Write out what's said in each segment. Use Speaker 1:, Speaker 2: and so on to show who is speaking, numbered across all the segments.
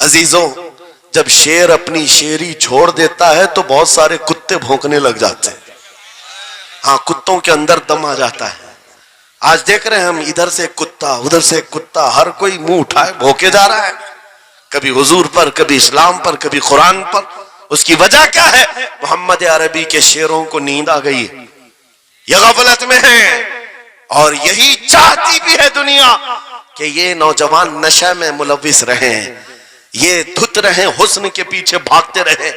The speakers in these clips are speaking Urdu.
Speaker 1: عزیزوں، جب شیر اپنی شیری چھوڑ دیتا ہے تو بہت سارے کتے بھونکنے لگ جاتے ہیں. ہاں، کتوں کے اندر دم آ جاتا ہے. آج دیکھ رہے ہیں ہم، ادھر سے کتا ادھر سے کتا، ہر کوئی منہ اٹھائے بھونکے جا رہا ہے، کبھی حضور پر، کبھی اسلام پر، کبھی قرآن پر. اس کی وجہ کیا ہے؟ محمد عربی کے شیروں کو نیند آ گئی ہے، یہ غفلت میں ہے. اور یہی چاہتی بھی ہے دنیا کہ یہ نوجوان نشے میں ملوث رہیں، یہ دھت رہیں، حسن کے پیچھے بھاگتے رہیں،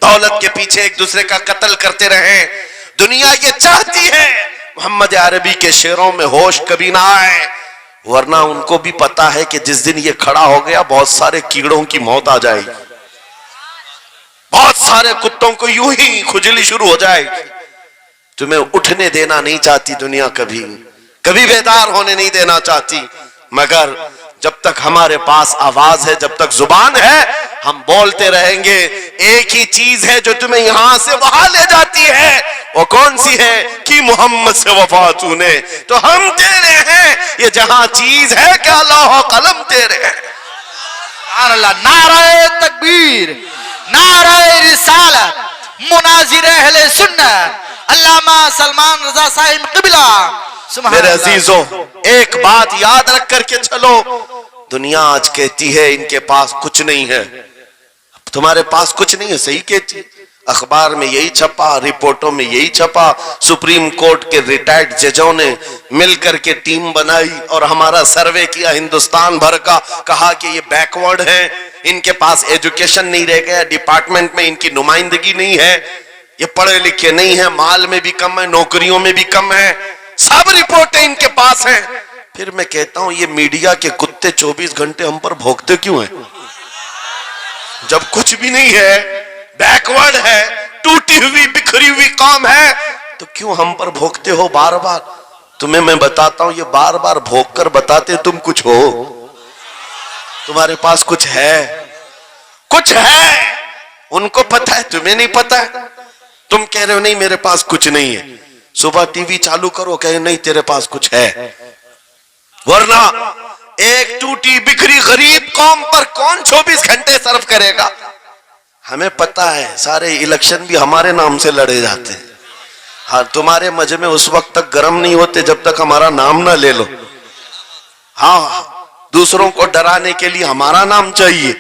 Speaker 1: دولت کے پیچھے ایک دوسرے کا قتل کرتے رہیں. دنیا یہ چاہتی ہے محمد عربی کے شعروں میں ہوش کبھی نہ آئے، ورنہ ان کو بھی پتا ہے کہ جس دن یہ کھڑا ہو گیا بہت سارے کیڑوں کی موت آ جائے گی، بہت سارے کتوں کو یوں ہی کھجلی شروع ہو جائے گی. تمہیں اٹھنے دینا نہیں چاہتی دنیا، کبھی کبھی بیدار ہونے نہیں دینا چاہتی، مگر جب تک ہمارے پاس آواز ہے، جب تک زبان ہے، ہم بولتے رہیں گے. ایک ہی چیز ہے جو تمہیں یہاں سے وہاں لے جاتی ہے، وہ کون سی ہے؟ کہ محمد سے وفا تو نے، تو ہم تیرے ہیں. یہ جہاں چیز ہے کہ لوح و قلم تیرے ہیں.
Speaker 2: سبحان اللہ. نعرہ تکبیر، نعرہ رسالت، مناظر اہل سنت علامہ سلمان رضا صاحب قبلہ.
Speaker 1: میرے عزیزوں، ایک بات یاد رکھ کر کے چلو، دنیا آج کہتی ہے ان کے پاس کچھ نہیں ہے. تمہارے پاس کچھ نہیں ہے، صحیح کہتی. اخبار میں یہی چھپا، رپورٹوں میں یہی چھپا. سپریم کورٹ کے ریٹائرڈ ججوں نے مل کر کے ٹیم بنائی اور ہمارا سروے کیا ہندوستان بھر کا، کہا کہ یہ بیکورڈ ہیں، ان کے پاس ایجوکیشن نہیں رہ گیا، ڈپارٹمنٹ میں ان کی نمائندگی نہیں ہے، یہ پڑھے لکھے نہیں ہیں، مال میں بھی کم ہے، نوکریوں میں بھی کم ہے، سب رپورٹیں ان کے پاس ہیں. پھر میں کہتا ہوں یہ میڈیا کے کتے 24 گھنٹے ہم پر بھونکتے کیوں ہیں؟ جب کچھ بھی نہیں ہے، بیکورڈ ہے، ٹوٹی ہوئی بکھری ہوئی قوم ہے، تو کیوں ہم پر بھونکتے ہو بار بار؟ تمہیں میں بتاتا ہوں، یہ بار بار بھونک کر بتاتے تم کچھ ہو، تمہارے پاس کچھ ہے، کچھ ہے. ان کو پتہ ہے، تمہیں نہیں پتہ ہے. تم کہہ رہے ہو نہیں میرے پاس کچھ نہیں ہے، صبح ٹی وی چالو کرو، کہے نہیں تیرے پاس کچھ ہے. ورنہ ایک ٹوٹی بکھری غریب قوم پر کون 24 گھنٹے صرف کرے گا؟ ہمیں پتہ ہے سارے الیکشن بھی ہمارے نام سے لڑے جاتے ہیں. ہاں، تمہارے مجمع اس وقت تک گرم نہیں ہوتے جب تک ہمارا نام نہ لے لو. ہاں، دوسروں کو ڈرانے کے لیے ہمارا نام چاہیے،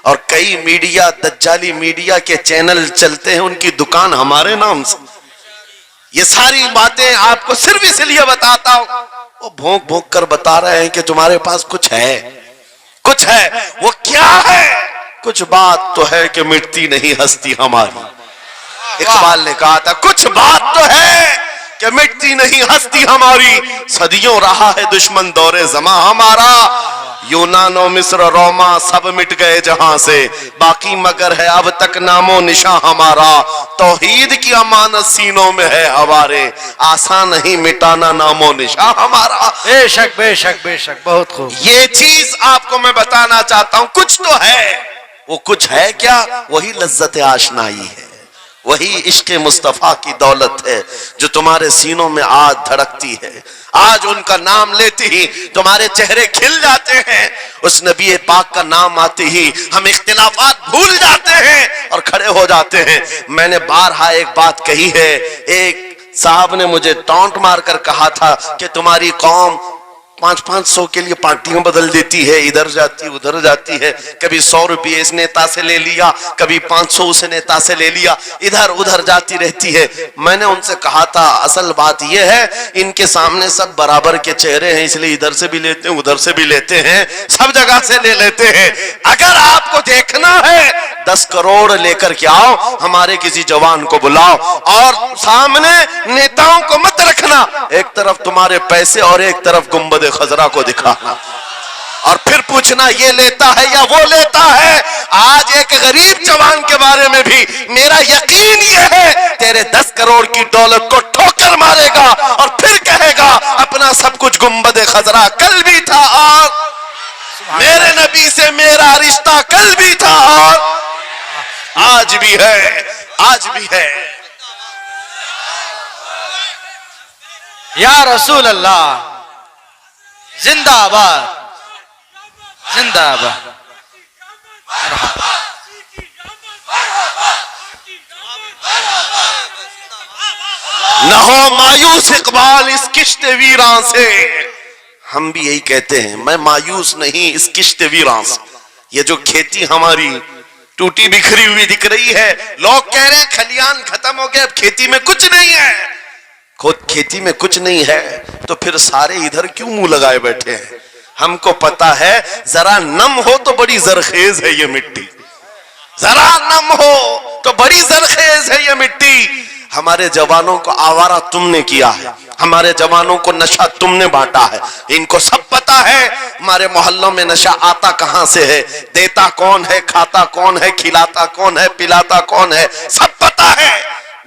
Speaker 1: اور کئی میڈیا، دجالی میڈیا کے چینل چلتے ہیں، ان کی دکان ہمارے نام سے. یہ ساری باتیں آپ کو صرف اس لیے بتاتا ہوں، وہ بھونک بھونک کر بتا رہے ہیں کہ تمہارے پاس کچھ ہے، کچھ ہے. وہ کیا ہے؟ کچھ بات تو ہے کہ مٹتی نہیں ہستی ہماری. اقبال نے کہا تھا کچھ بات تو ہے کہ مٹتی نہیں ہستی ہماری، صدیوں رہا ہے دشمن دور زماں ہمارا. یونان و مصر روما سب مٹ گئے جہاں سے، باقی مگر ہے اب تک نام و نشاں ہمارا. توحید کی امانت سینوں میں ہے ہمارے، آسان نہیں مٹانا نام و نشاں ہمارا.
Speaker 2: بے شک بے شک بے شک، بہت خوب.
Speaker 1: یہ چیز آپ کو میں بتانا چاہتا ہوں، کچھ تو ہے. وہ کچھ ہے کیا؟ وہی لذت آشنائی ہے، وہی عشق مصطفیٰ کی دولت ہے جو تمہارے سینوں میں آج دھڑکتی ہے. آج ان کا نام لیتے ہی تمہارے چہرے کھل جاتے ہیں، اس نبی پاک کا نام آتے ہی ہم اختلافات بھول جاتے ہیں اور کھڑے ہو جاتے ہیں. میں نے بارہا ایک بات کہی ہے، ایک صاحب نے مجھے ٹونٹ مار کر کہا تھا کہ تمہاری قوم 500 کے لیے پارٹیاں بدل دیتی ہے، ادھر جاتی ادھر جاتی ہے، کبھی 100 روپے اس نیتا سے لے لیا، کبھی 500 اس نیتا سے لے لیا، ادھر ادھر جاتی رہتی ہے. میں نے ان سے کہا تھا اصل بات یہ ہے ان کے سامنے سب برابر کے چہرے ہیں، اس لیے ادھر سے بھی لیتے ہیں ادھر سے بھی لیتے ہیں، سب جگہ سے لے لیتے ہیں. اگر آپ کو دیکھنا ہے 10 کروڑ لے کر کے آؤ، ہمارے کسی جوان کو بلاؤ، اور سامنے نیتاؤں کو مت رکھنا، ایک طرف تمہارے پیسے اور ایک طرف گنبد خضرا کو دکھانا، اور پھر پوچھنا یہ لیتا ہے یا وہ لیتا ہے. آج ایک غریب جوان کے بارے میں بھی میرا یقین یہ ہے تیرے 10 کروڑ کی دولت کو ٹھوکر مارے گا اور پھر کہے گا اپنا سب کچھ گنبد خضرا کل بھی تھا اور میرے نبی سے میرا رشتہ کل بھی تھا اور آج بھی ہے، آج بھی ہے.
Speaker 2: یا رسول اللہ، زندہ آباد، زندہ آباد.
Speaker 1: نہ ہو مایوس اقبال اس کشت ویراں سے. ہم بھی یہی کہتے ہیں میں مایوس نہیں اس کشت ویراں سے. یہ جو کھیتی ہماری ٹوٹی بکھری ہوئی دکھ رہی ہے, لوگ کہہ رہے ہیں کھلیان ختم ہو گئے, اب کھیتی میں کچھ نہیں ہے. خود کھیتی میں کچھ نہیں ہے تو پھر سارے ادھر کیوں منہ لگائے بیٹھے ہیں؟ ہم کو پتا ہے ذرا نم ہو تو بڑی زرخیز ہے یہ مٹی, ذرا نم ہو تو بڑی زرخیز ہے یہ مٹی. ہمارے جوانوں کو آوارہ تم نے کیا ہے, ہمارے جوانوں کو نشہ تم نے بانٹا ہے. ان کو سب پتا ہے ہمارے محلوں میں نشہ آتا کہاں سے ہے, دیتا کون ہے, کھاتا کون ہے, کھلاتا کون ہے, پلاتا کون ہے, سب پتا ہے.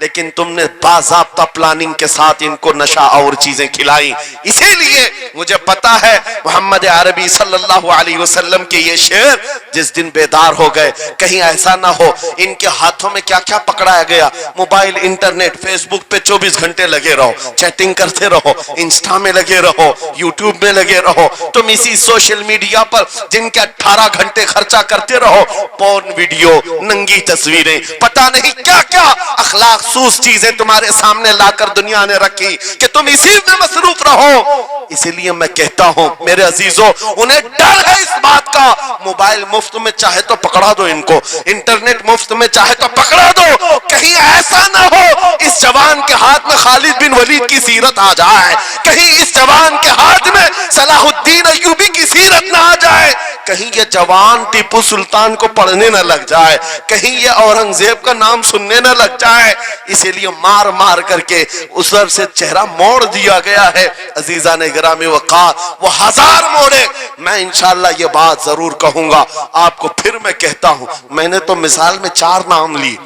Speaker 1: لیکن تم نے باضابطہ پلاننگ کے ساتھ ان کو نشہ اور چیزیں کھلائی. اسی لیے مجھے پتا ہے محمد عربی صلی اللہ علیہ وسلم کے یہ شعر, جس دن بیدار ہو گئے کہیں ایسا نہ ہو ان کے ہاتھوں میں کیا کیا پکڑایا گیا, موبائل, انٹرنیٹ, فیس بک پہ 24 گھنٹے لگے رہو, چیٹنگ کرتے رہو, انسٹا میں لگے رہو, یوٹیوب میں لگے رہو, تم اسی سوشل میڈیا پر جن کے 18 گھنٹے خرچہ کرتے رہو, پورن ویڈیو, ننگی تصویریں, پتہ نہیں کیا کیا اخلاق سوس چیزیں تمہارے سامنے لا کر دنیا نے رکھی کہ تم اسی میں مصروف رہو. اسی لیے میں کہتا ہوں میرے عزیزوں, انہیں ڈر ہے اس بات کا, موبائل مفت میں چاہے تو پکڑا دو ان کو, انٹرنیٹ مفت میں چاہے تو پکڑا دو, کہیں ایسا نہ ہو اس جوان کے ہاتھ میں خالد بن ولید کی سیرت آ جائے, کہیں اس جوان کے ہاتھ میں صلاح الدین ایوبی کی سیرت نہ آ جائے, کہیں یہ جوان ٹیپو سلطان کو پڑھنے نہ لگ جائے, کہیں یہ اورنگزیب کا نام سننے نہ لگ جائے. اسی لیے مار مار کر کے اس طرف سے چہرہ موڑ دیا گیا ہے. عزیزان گرامی وقار, وہ 1000 موڑے. میں انشاءاللہ یہ بات ضرور کہوں گا آپ کو, پھر میں کہتا ہوں میں نے تو مثال میں 4 نام لیے,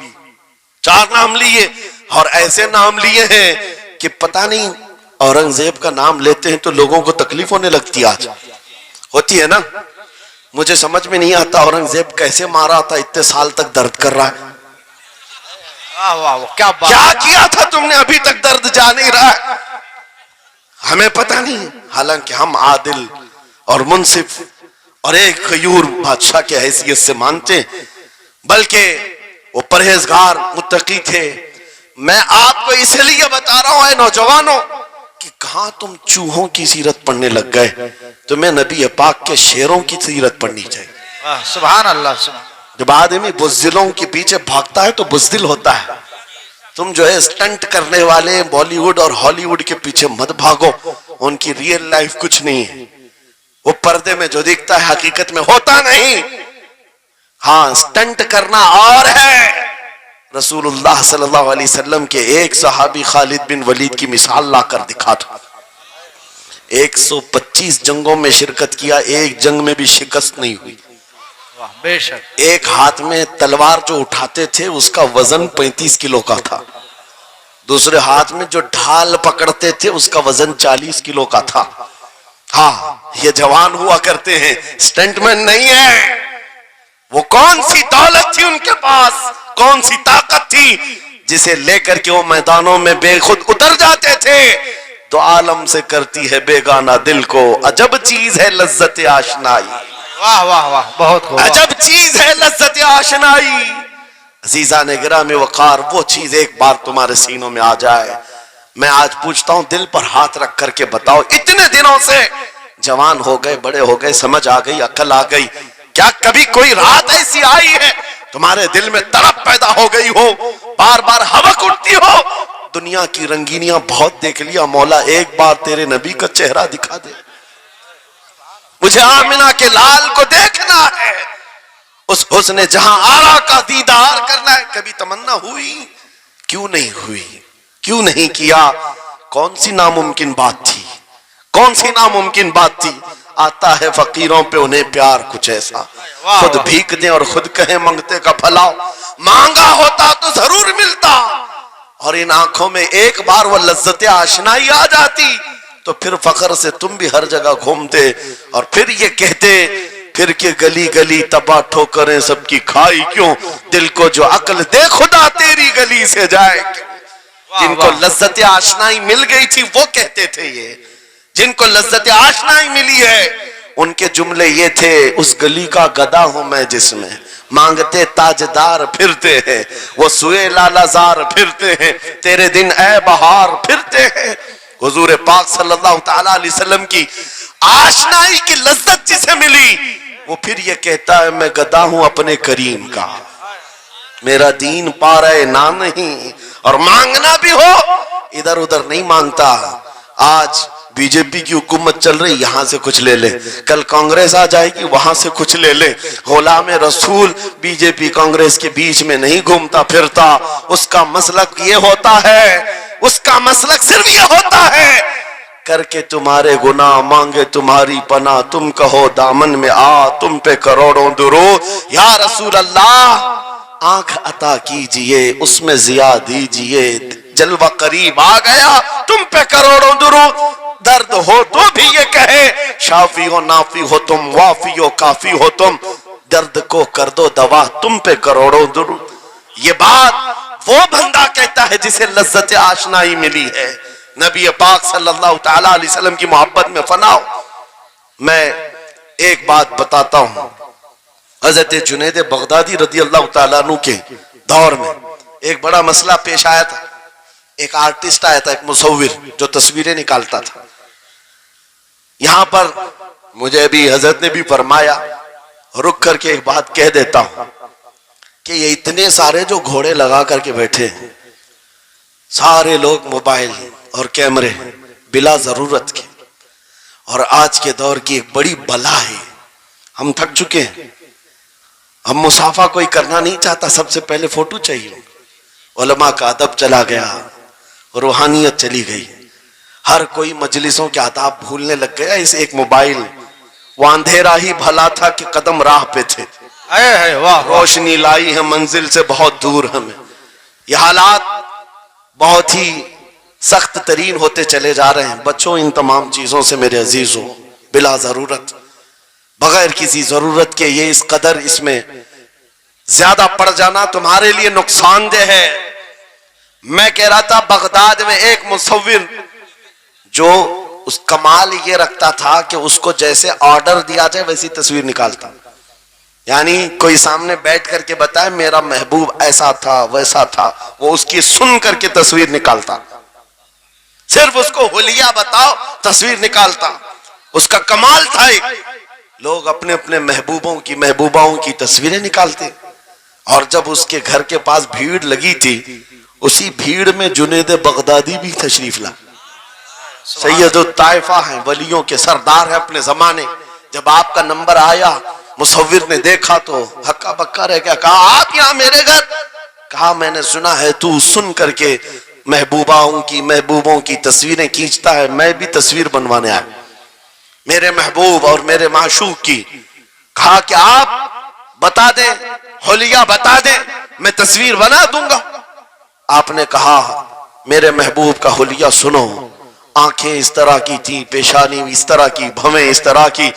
Speaker 1: 4 نام لیے, اور ایسے نام لیے ہیں کہ پتہ نہیں اورنگزیب کا نام لیتے ہیں تو لوگوں کو تکلیف ہونے لگتی, آج ہوتی ہے نا. مجھے سمجھ میں نہیں آتا اورنگزیب کیسے مارا تھا, اتنے سال تک درد کر رہا ہے. کیا کیا تھا تم نے, ابھی تک درد جا نہیں رہا ہے, ہمیں پتہ نہیں. حالانکہ ہم عادل اور منصف اور ایک غیور بادشاہ کی حیثیت سے مانتے ہیں, بلکہ وہ پرہیزگار متقی تھے. میں آپ کو اس لیے بتا رہا ہوں اے نوجوانوں کہ کہاں تم چوہوں کی سیرت پڑھنے لگ گئے, تمہیں نبی پاک کے شیروں کی سیرت پڑھنی چاہیے.
Speaker 2: سبحان اللہ, سبحان.
Speaker 1: جب آدمی بزدلوں کے پیچھے بھاگتا ہے تو بزدل ہوتا ہے. تم جو ہے اسٹنٹ کرنے والے بالی ووڈ اور ہالی ووڈ کے پیچھے مت بھاگو, ان کی ریئل لائف کچھ نہیں ہے, وہ پردے میں جو دکھتا ہے حقیقت میں ہوتا نہیں. ہاں اسٹنٹ کرنا اور ہے. رسول اللہ صلی اللہ علیہ وسلم کے ایک صحابی خالد بن ولید کی مثال لا کر دکھا تھا. 125 جنگوں میں شرکت کیا, ایک جنگ میں بھی شکست نہیں ہوئی.
Speaker 2: بے شک.
Speaker 1: ایک ہاتھ میں تلوار جو اٹھاتے تھے اس کا وزن 35 کلو کا تھا, دوسرے ہاتھ میں جو ڈھال پکڑتے تھے اس کا وزن 40 کلو کا تھا. ہاں یہ جوان ہوا کرتے ہیں, سٹنٹ مین نہیں ہے. وہ کون سی دولت تھی ان کے پاس, کون سی طاقت تھی جسے لے کر کے وہ میدانوں میں بے خود اتر جاتے تھے. تو عالم سے کرتی ہے بیگانہ دل کو عجب چیز ہے لذت آشنائی.
Speaker 2: واہ واہ واہ, بہت خوب.
Speaker 1: عجب چیز ہے لذت آشنائی. عزیزان گرامی وقار, وہ چیز ایک بار تمہارے سینوں میں آ جائے. میں آج پوچھتا ہوں دل پر ہاتھ رکھ کر کے بتاؤ, اتنے دنوں سے جوان ہو گئے, بڑے ہو گئے, سمجھ آ گئی, عقل آ گئی, کیا کبھی کوئی رات ایسی آئی ہے تمہارے دل میں تڑپ پیدا ہو گئی ہو, بار بار حوق اٹھتی ہو, دنیا کی رنگینیاں بہت دیکھ لیا, مولا ایک بار تیرے نبی کا چہرہ دکھا دے, مجھے آمنہ کے لال کو دیکھنا ہے, اس حسن جہاں آرا کا دیدار کرنا ہے. کبھی تمنا ہوئی, کیوں نہیں ہوئی, کیوں نہیں کیا؟ کون سی ناممکن بات تھی, کون سی ناممکن بات تھی؟ آتا ہے فقیروں پہ انہیں پیار کچھ ایسا, خود بھیک دیں اور خود کہیں منگتے کا بھلا, مانگا ہوتا تو ضرور ملتا. اور ان آنکھوں میں ایک بار وہ لذت آشنائی آ جاتی تو پھر فخر سے تم بھی ہر جگہ گھومتے اور پھر یہ کہتے پھر کہ گلی گلی تباہ ٹھوکریں سب کی کھائی کیوں, دل کو جو عقل دے خدا تیری گلی سے جائے کیوں. جن کو لذت آشنائی مل گئی تھی وہ کہتے تھے, یہ جن کو لذت آشنائی ملی ہے ان کے جملے یہ تھے، اس گلی کا گدا ہوں میں جس میں مانگتے تاجدار پھرتے ہیں، وہ سوئے لالا زار پھرتے ہیں، تیرے دن اے بہار پھرتے ہیں۔ حضور پاک صلی اللہ تعالیٰ علیہ وسلم کی آشنائی کی لذت جسے ملی، وہ پھر یہ کہتا ہے میں گدا ہوں اپنے کریم کا، میرا دین پا رہے نہ نہیں، اور مانگنا بھی ہو ادھر ادھر نہیں مانگتا۔ آج بی جے پی کی حکومت چل رہی، یہاں سے کچھ لے لے، کل کانگریس آ جائے گی وہاں سے کچھ لے لے۔ غلام رسول بی جے پی کانگریس کے بیچ میں نہیں گھومتا پھرتا، اس کا مسلک یہ ہوتا ہے، اس کا مسلک صرف یہ ہوتا ہے، کر کے تمہارے گناہ مانگے تمہاری پناہ، تم کہو دامن میں آ تم پہ کروڑوں درود، یا رسول اللہ آنکھ عطا کیجئے اس میں ضیاء دیجئے، جلوہ قریب آ گیا تم پہ کروڑوں درود، درد ہو تو بھی یہ کہے شافی و نافی ہو تم، وافی و کافی ہو تم، درد کو کر دو دوا تم پہ کروڑوں درود۔ یہ بات وہ بندہ کہتا ہے جسے لذت آشنائی ملی ہے، نبی پاک صلی اللہ تعالیٰ علیہ وسلم کی محبت میں فنا ہو۔ میں ایک بات بتاتا ہوں، حضرت جنید بغدادی رضی اللہ تعالیٰ عنہ کے دور میں ایک بڑا مسئلہ پیش آیا تھا۔ ایک آرٹسٹ آیا تھا، ایک مصور جو تصویریں نکالتا تھا۔ یہاں پر مجھے بھی حضرت نے بھی فرمایا، رک کر کے ایک بات کہہ دیتا ہوں کہ یہ اتنے سارے جو گھوڑے لگا کر کے بیٹھے ہیں، سارے لوگ موبائل اور کیمرے بلا ضرورت کے، اور آج کے دور کی ایک بڑی بلا ہے، ہم تھک چکے ہیں، ہم مصافحہ کوئی کرنا نہیں چاہتا، سب سے پہلے فوٹو چاہیے، علماء کا ادب چلا گیا، روحانیت چلی گئی، ہر کوئی مجلسوں کے آداب بھولنے لگ گیا، اس ایک موبائل، وہ اندھیرا ہی بھلا تھا کہ قدم راہ پہ تھے، روشنی لائی ہے منزل سے بہت دور ہمیں۔ یہ حالات بہت ہی سخت ترین ہوتے چلے جا رہے ہیں، بچوں ان تمام چیزوں سے میرے عزیزوں، بلا ضرورت، بغیر کسی ضرورت کے یہ اس قدر اس میں زیادہ پڑ جانا تمہارے لیے نقصان دہ ہے۔ میں کہہ رہا تھا بغداد میں ایک مصور جو اس کمال یہ رکھتا تھا کہ اس کو جیسے آرڈر دیا جائے ویسی تصویر نکالتا، یعنی کوئی سامنے بیٹھ کر کے بتائے میرا محبوب ایسا تھا ویسا تھا، وہ اس کی سن کر کے تصویر نکالتا، صرف اس کو حلیہ بتاؤ تصویر نکالتا، اس کا کمال تھا۔ لوگ اپنے اپنے محبوبوں کی محبوباؤں کی تصویریں نکالتے، اور جب اس کے گھر کے پاس بھیڑ لگی تھی، اسی بھیڑ میں جنید بغدادی بھی تشریف لا، سید الطائفہ ہیں، ولیوں کے سردار ہیں اپنے زمانے۔ جب آپ کا نمبر آیا مصور نے دیکھا تو ہکا بکا رہ گیا، کہا آپ یہاں میرے گھر؟ کہا میں نے سنا ہے تو سن کر کے محبوبوں کی تصویریں کھینچتا ہے، میں بھی تصویر بنوانے آیا میرے محبوب اور میرے معشوق کی۔ کہا کہ آپ بتا دیں، حلیہ بتا دیں، میں تصویر بنا دوں گا۔ آپ نے کہا میرے محبوب کا حلیہ سنو، آنکھیں اس طرح کی تھی، پیشانی اس طرح کی، بھویں اس طرح کی۔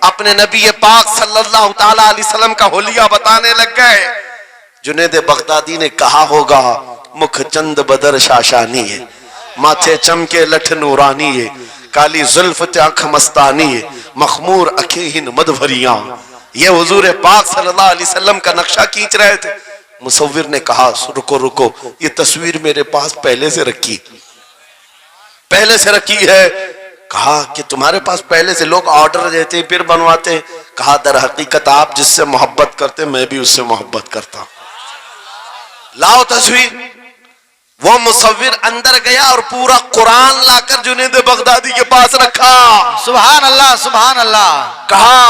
Speaker 1: اپنے نبی پاک صلی اللہ تعالیٰ علیہ وسلم کا حلیہ بتانے لگ گئے۔ جنید بغدادی نے کہا ہوگا مکھ چند بدر شاشانی ہے، ماتھے چمکے لٹھ نورانی ہے، کالی زلف آنکھ مستانی ہے، مخمور اکھیں مدبھریاں۔ یہ حضور پاک صلی اللہ علیہ وسلم کا نقشہ کھینچ رہے تھے۔ مصور نے کہا رکو، یہ تصویر میرے پاس پہلے سے رکھی ہے۔ کہا کہ تمہارے پاس پہلے سے لوگ آرڈر دیتے پھر بنواتے؟ کہا در حقیقت آپ جس سے محبت کرتے میں بھی اس سے محبت کرتا ہوں، لاؤ تصویر۔ وہ مصور اندر گیا اور پورا قرآن لا کر جنید بغدادی کے پاس رکھا۔
Speaker 2: سبحان اللہ سبحان اللہ۔
Speaker 1: کہا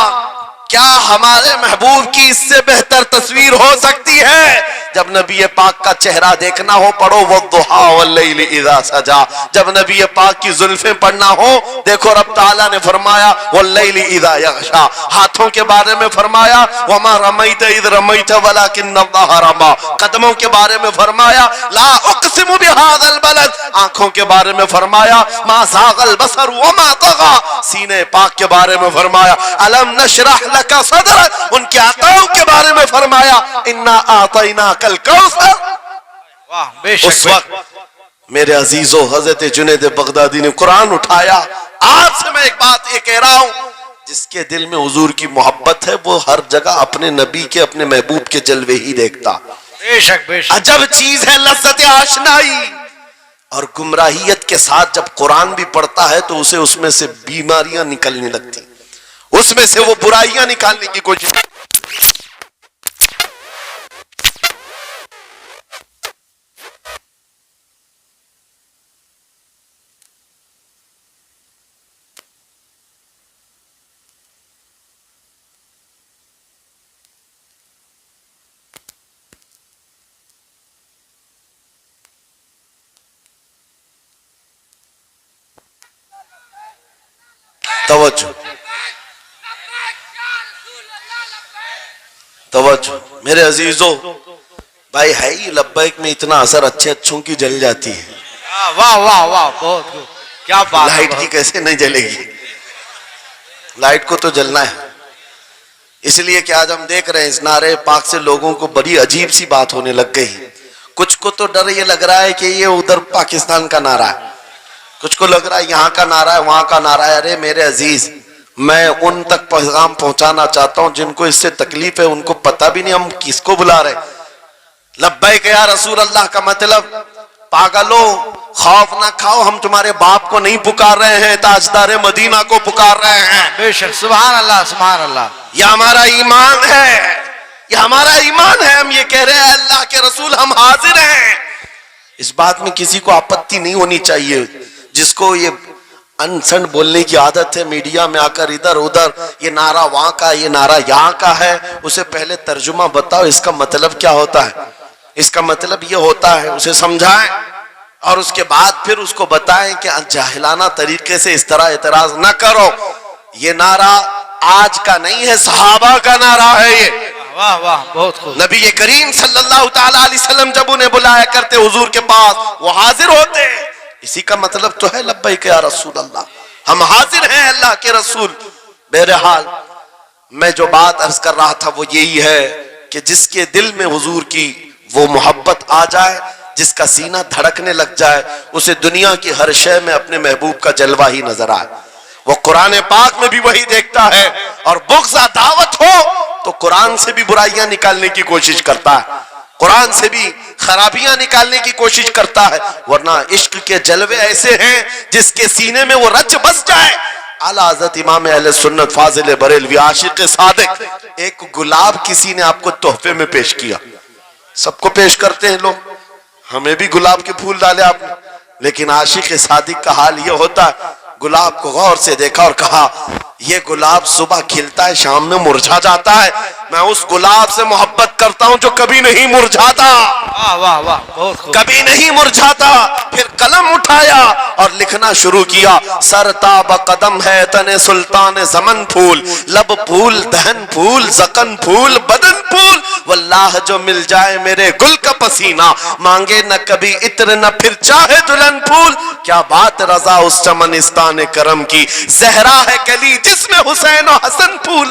Speaker 1: کیا ہمارے محبوب کی اس سے بہتر تصویر ہو سکتی ہے؟ جب نبی پاک کا چہرہ دیکھنا ہو پڑھو والضحی واللیل اذا سجا، جب نبی پاک کی زلفیں پڑھنا ہو دیکھو رب تعالیٰ نے فرمایا واللیل اذا یغشا، ہاتھوں کے بارے میں فرمایا وما رمیت اذ رمیت ولکن اللہ رما، قدموں کے بارے میں فرمایا لا اقسم بہذا البلد، آنکھوں کے بارے میں فرمایا ما زاغ البصر وما طغى، سینے پاک کے بارے میں فرمایا الم نشرح لک صدرک، ان کے عطاؤں کے بارے میں فرمایا انا اعطیناک الکوثر۔ اس وقت میرے عزیزو حضرت جنید بغدادی نے قرآن اٹھایا۔ آج سے میں ایک بات یہ کہہ رہا ہوں، جس کے دل میں حضور کی محبت ہے وہ ہر جگہ اپنے نبی کے اپنے محبوب کے جلوے ہی دیکھتا.
Speaker 2: بے شک بے شک.
Speaker 1: عجب چیز ہے لذت آشنائی. اور گمراہیت کے ساتھ جب قرآن بھی پڑھتا ہے تو اسے اس میں سے بیماریاں نکلنے لگتی, اس میں سے وہ برائیاں نکالنے کی کوشش. توجہ توجہ میرے عزیزوں, بھائی ہے ہی لبیک میں اتنا اثر اچھے اچھوں کی جل جاتی ہے.
Speaker 2: واہ واہ واہ, بہت کیا بات ہے.
Speaker 1: لائٹ کی کیسے نہیں جلے گی؟ لائٹ کو تو جلنا ہے. اس لیے کہ آج ہم دیکھ رہے ہیں اس نعرے پاک سے لوگوں کو بڑی عجیب سی بات ہونے لگ گئی. کچھ کو تو ڈر یہ لگ رہا ہے کہ یہ ادھر پاکستان کا نعرہ ہے, کچھ کو لگ رہا ہے یہاں کا نعرہ ہے وہاں کا نعرہ ہے. ارے میرے عزیز, میں ان تک پیغام پہنچانا چاہتا ہوں جن کو اس سے تکلیف ہے, ان کو پتہ بھی نہیں ہم کس کو بلا رہے. لبیک یا رسول اللہ کا مطلب پاگلو خوف نہ کھاؤ, ہم تمہارے باپ کو نہیں پکار رہے ہیں, تاجدار مدینہ کو پکار رہے ہیں.
Speaker 2: بے شک. سبحان اللہ سبحان اللہ.
Speaker 1: یہ ہمارا ایمان ہے, یہ ہمارا ایمان ہے. ہم یہ کہہ رہے ہیں اللہ کے رسول ہم حاضر ہیں. اس بات میں کسی کو آپتی نہیں ہونی چاہیے. جس کو یہ انسن بولنے کی عادت ہے میڈیا میں آ کر ادھر ادھر, یہ نعرہ وہاں کا یہ نعرہ یہاں کا ہے, اسے پہلے ترجمہ بتاؤ اس کا مطلب کیا ہوتا ہے. اس کا مطلب یہ ہوتا ہے, اسے سمجھائیں اور اس کے بعد پھر اس کو بتائیں کہ جاہلانہ طریقے سے اس طرح اعتراض نہ کرو. یہ نعرہ آج کا نہیں ہے, صحابہ کا نعرہ ہے. یہ
Speaker 2: واہ واہ, بہت خوب.
Speaker 1: نبی کریم صلی اللہ تعالی علیہ وسلم جب انہیں بلایا کرتے حضور کے پاس, وہ حاضر ہوتے. اسی کا مطلب تو ہے لبیک یا رسول اللہ, ہم حاضر ہیں اللہ کے رسول. بہرحال میں جو بات عرض کر رہا تھا وہ یہی ہے کہ جس کے دل میں حضور کی وہ محبت آ جائے, جس کا سینہ دھڑکنے لگ جائے, اسے دنیا کی ہر شے میں اپنے محبوب کا جلوہ ہی نظر آئے. وہ قرآن پاک میں بھی وہی دیکھتا ہے, اور بغض دعوت ہو تو قرآن سے بھی برائیاں نکالنے کی کوشش کرتا ہے, قرآن سے بھی خرابیاں نکالنے کی کوشش کرتا ہے. ورنہ عشق کے جلوے ایسے ہیں جس کے سینے میں وہ رچ بس جائے. اعلیٰ حضرت امام اہل سنت فاضل بریلوی عاشق صادق, ایک گلاب کسی نے آپ کو تحفے میں پیش کیا. سب کو پیش کرتے ہیں لوگ, ہمیں بھی گلاب کے پھول ڈالے آپ نے, لیکن عاشق صادق کا حال یہ ہوتا ہے, گلاب کو غور سے دیکھا اور کہا یہ گلاب صبح کھلتا ہے شام میں مرجھا جاتا ہے, میں اس گلاب سے محبت کرتا ہوں جو کبھی نہیں مرجھاتا.
Speaker 2: واہ واہ واہ, بہت خوب.
Speaker 1: کبھی نہیں مرجھاتا. پھر قلم اٹھایا اور لکھنا شروع کیا. سر تاب قدم ہے تن سلطان زمن پھول, لب پھول دہن پھول زکن پھول بدن پھول, واللہ جو مل جائے میرے گل کا پسینہ, مانگے نہ کبھی عطر نہ پھر چاہے دلہن پھول. کیا بات رضا اس چمنستان کرم کی, زہرا ہے کلی جس میں حسین و حسن پھول.